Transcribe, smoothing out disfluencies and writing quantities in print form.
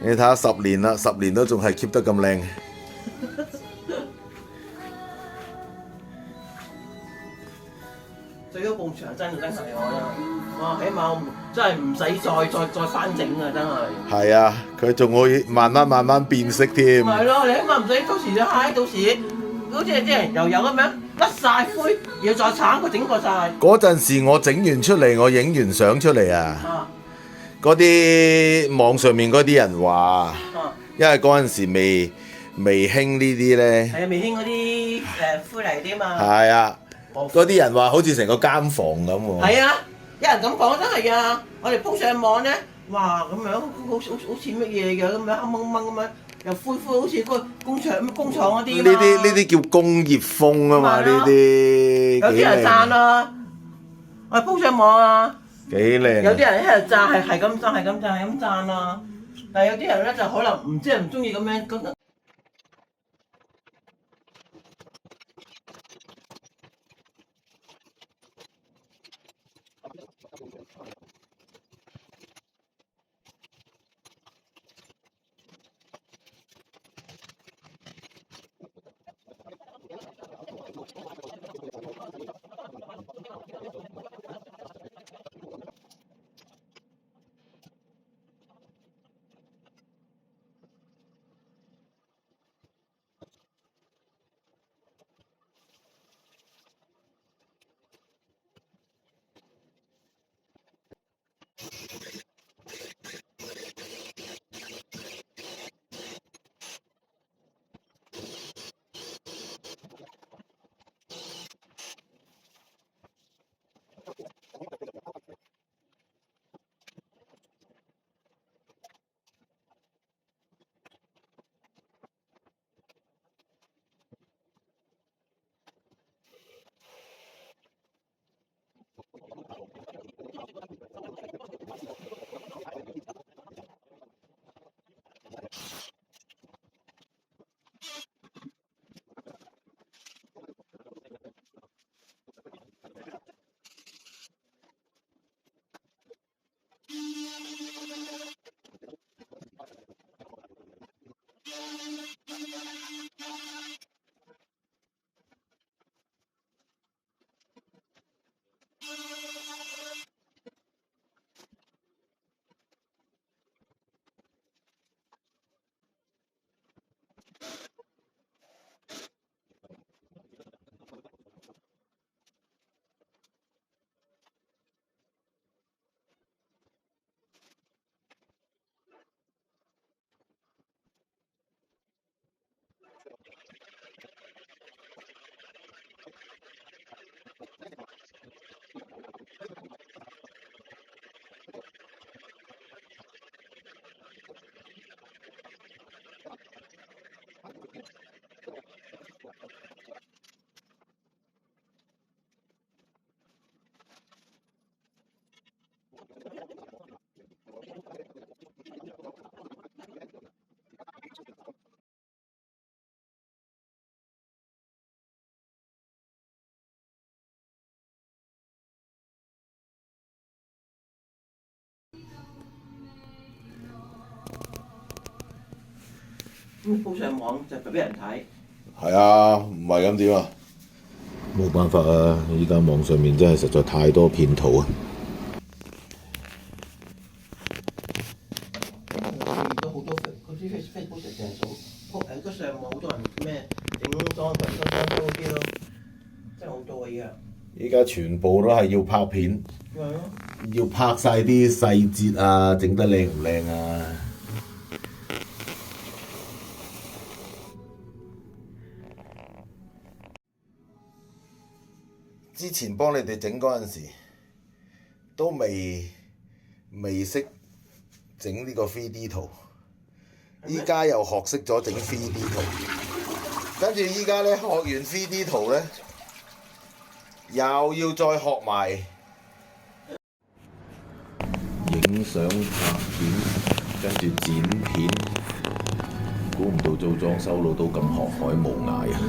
你睇下10年啦，10年都仲係 keep 得咁靚。最嗰埲牆真係我覺得，哇！起碼我真係唔使再翻整啊！真係。係啊，佢仲會慢慢變色添。係咯，你起碼唔使到時到時好似啲人又有咁樣甩晒灰，要再鏟佢整過晒。嗰陣時我整完出嚟，我影完相出嚟啊，嗰啲網上面嗰啲人話，因為嗰陣時未興呢啲咧。係啊，未興嗰啲灰泥啲嘛。係啊。嗰啲人話好似成個監房咁喎。係啊，有人咁講真係啊！我哋鋪上網咧，哇咁樣好似乜嘢嘅咁樣黑掹掹咁樣，又灰好似個工廠嗰啲。呢啲叫工業風啊嘛，呢啲。有啲人讚啊，我哋鋪上網啊。幾靚。有啲人喺度讚係咁讚啊，但係有啲人咧就可能唔中意咁樣咁。咁鋪上網就俾人睇。係啊，唔係咁點啊？冇辦法啊！依家網上面真係實在太多騙徒啊！都好多嗰啲 Facebook 成日數，嗰上網好多人咩整裝潢嗰啲咯，真係好多啊！依家全部都係要拍片，要拍晒啲細節啊，整得靚唔靚啊！之前幫你哋整嗰陣時，都未識整呢個 3D 圖，依家又學識咗整 3D 圖，跟住依家咧學完 3D 圖咧，又要再學埋影相拍片，跟住剪片，估唔到做裝修佬都咁學海無涯啊！